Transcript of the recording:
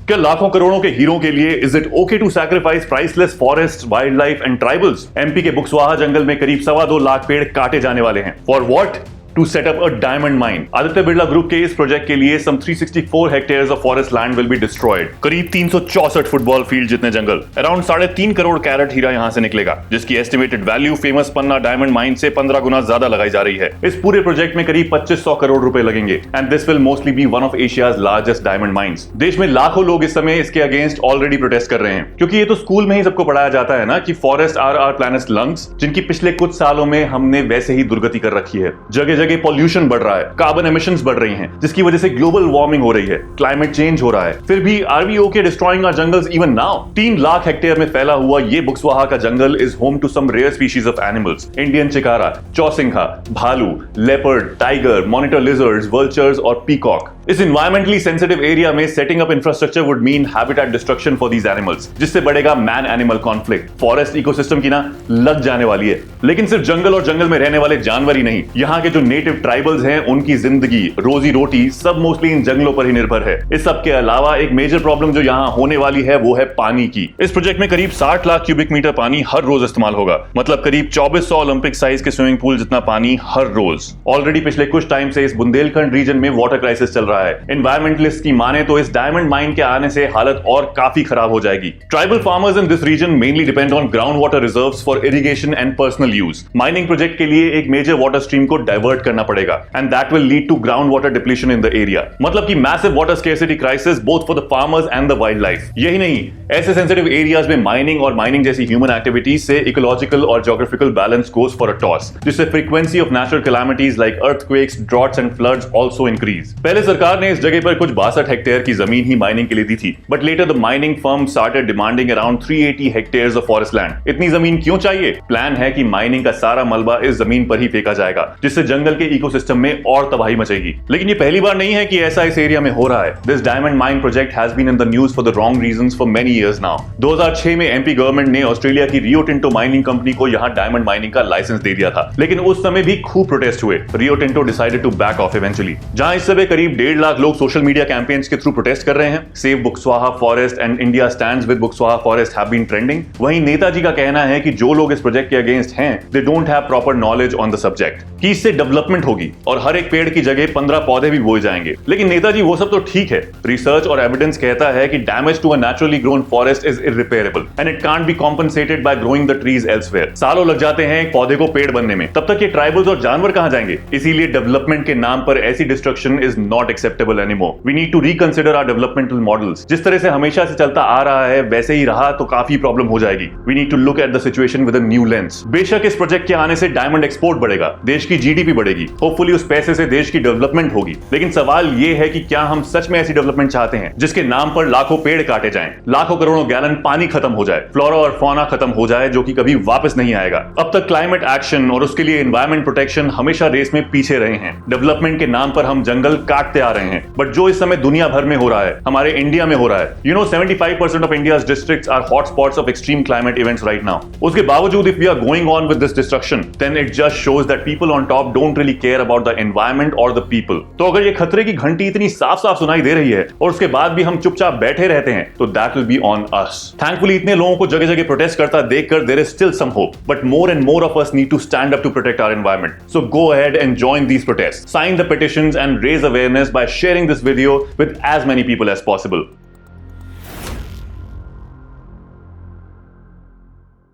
क्या लाखों करोड़ों के हीरो के लिए is it okay to sacrifice priceless forest, wild life and tribals? MP के बुक्सवाहा जंगल में करीब 2.25 लाख पेड़ काटे जाने वाले हैं। For what? To set up a diamond mine. Aditya Birla group के इस प्रोजेक्ट के लिए some 364 hectares of forest land will be destroyed. करीब 364 फुटबॉल फील्ड जितने जंगल, अराउंड 3.5 करोड़ कैरेट हीरा यहां से निकलेगा, जिसकी एस्टिमेटेड वैल्यू फेमस पन्ना डायमंड माइन से 15 गुना ज्यादा लगाई जा रही है। इस पूरे प्रोजेक्ट में करीब 2500 करोड़ रुपए लगेंगे and this will mostly be one of Asia's largest diamond mines. देश में लाखों लोग इस समय इसके अगेंस्ट ऑलरेडी प्रोटेस्ट कर रहे हैं, क्योंकि ये तो स्कूल में ही सबको पढ़ाया जाता है ना कि forest are our planet's lungs, जिनकी पिछले कुछ सालों में हमने वैसे ही दुर्गति कर रखी है। जगह जगह पॉल्यूशन बढ़ रहा है, कार्बन एमिशंस बढ़ रही हैं, जिसकी वजह से ग्लोबल वार्मिंग हो रही है, क्लाइमेट चेंज हो रहा है। फिर भी are we okay destroying our jungles even now? 3 lakh hectare में फैला हुआ ये बुक्सवाहा का जंगल is home to some rare species of animals, Indian chinkara, chousingha, bhalu, leopard, tiger, monitor lizards, vultures और पीकॉक। इस एनवायरमेंटली सेंसिटिव एरिया में setting up infrastructure would mean habitat destruction for these animals, जिससे बढ़ेगा man animal conflict. Forest ecosystem की ना लग जाने वाली है। लेकिन सिर्फ जंगल और जंगल में रहने वाले जानवर ही नहीं, यहाँ के जो नेटिव ट्राइबल्स हैं उनकी जिंदगी, रोजी रोटी सब मोस्टली इन जंगलों पर ही निर्भर है। इस सब के अलावा एक मेजर प्रॉब्लम जो यहाँ होने वाली है वो है पानी की। इस प्रोजेक्ट में करीब 60 लाख क्यूबिक मीटर पानी हर रोज इस्तेमाल होगा, मतलब करीब 2400 ओलंपिक साइज के स्विमिंग पूल जितना पानी हर रोज। ऑलरेडी पिछले कुछ टाइम से इस बुंदेलखंड रीजन में वाटर क्राइसिस चल रहा है। एनवायरमेंटलिस्ट की माने तो इस डायमंड माइन के आने से हालत और काफी खराब हो जाएगी। Tribal farmers in this region mainly depend on ground water reserves for irrigation and personal use. Mining project के लिए एक मेजर वाटर स्ट्रीम को डाइवर्ट करना पड़ेगा and that will lead to ground water depletion in the area, मतलब कि massive water scarcity crisis both for the farmers and the wild life. यही नहीं, ऐसे सेंसिटिव एरियाज में माइनिंग जैसी ह्यूमन एक्टिविटीज से इकोलॉजिकल और geographical balance goes for a toss, जिससे frequency of natural calamities like earthquakes, droughts and floods also increase. पहले सरकार ने इस जगह पर कुछ 62 हेक्टेयर की जमीन ही माइनिंग के लिए दी थी, but later the mining firm started demanding around 380 hectares of forest land. इतनी जमीन क्यों चाहिए? प्लान है कि माइनिंग का सारा मलबा इस जमीन पर ही फेंका जाएगा, जिससे जंगल के इकोसिस्टम में और तबाही मचेगी। लेकिन ये पहली बार नहीं है कि ऐसा इस एरिया में हो रहा है। This diamond mine project has been in the news for the wrong reasons for many years now. 2006 में एमपी गवर्नमेंट ने ऑस्ट्रेलिया की रियो टिंटो माइनिंग कंपनी को यहां डायमंड माइनिंग का लाइसेंस दे दिया था, लेकिन उस समय भी खूब प्रोटेस्ट हुए। Rio Tinto decided to back off eventually. जहां इस समय करीब 1.5 लाख लोग सोशल मीडिया कैंपेन्स के थ्रू प्रोटेस्ट कर रहे हैं, save Buxwaha forest and India stands with Buxwaha forest have been trending, वहीं नेताजी का कहना है कि जो लोग इस प्रोजेक्ट के अगेंस्ट हैं they don't have proper knowledge on the subject, कि इससे डेवलपमेंट होगी और हर एक पेड़ की जगह 15 पौधे भी बोए जाएंगे। लेकिन नेताजी वो सब तो ठीक है, रिसर्च और एविडेंस कहता है कि damage to a naturally grown forest is irreparable and it can't be compensated by growing the trees elsewhere. सालों लग जाते हैं एक पौधे को पेड़ बनने में, तब तक ये ट्राइबल्स और जानवर कहां जाएंगे? इसीलिए डेवलपमेंट के नाम पर ऐसी destruction is not acceptable anymore. We need to reconsider our developmental models. जिस तरह से हमेशा से चलता आ रहा है वैसे ही रहा तो काफी प्रॉब्लम हो जाएगी। We need to look at the situation with a new lens. बेशक इस प्रोजेक्ट के आने से डायमंड एक्सपोर्ट बढ़ेगा, देश की जीडीपी बढ़ेगी, होपफुली उस पैसे से देश की डेवलपमेंट होगी। लेकिन सवाल ये है कि क्या हम सच में ऐसी डेवलपमेंट चाहते हैं जिसके नाम पर लाखों पेड़ काटे जाएं, लाखों करोड़ों गैलन पानी खत्म हो जाए, फ्लोरा और फौना खत्म हो जाए जो कि कभी वापस नहीं आएगा। अब तक क्लाइमेट एक्शन और उसके लिए एनवायरमेंट प्रोटेक्शन हमेशा रेस में पीछे रहे हैं। डेवलपमेंट के नाम पर हम जंगल काटते आ रहे हैं, बट जो इस समय दुनिया भर में हो रहा है, हमारे इंडिया में हो रहा है। 75% of India's districts are hotspots of extreme climate events right now. उसके बावजूद if we are going on with this destruction, then it just shows that people on top don't really care about the environment or the people. तो अगर ये खतरे की घंटी इतनी साफ साफ सुनाई दे रही है और उसके बाद भी हम चुपचाप बैठे रहते हैं, तो that will be on us. Thankfully इतने लोगों को जगह जगह प्रोटेस्ट करता देखकर there is still some hope, but more and more of us need to stand up to protect our environment. So go ahead and join these protests. Sign the petitions and raise awareness by sharing this video with as many people as possible.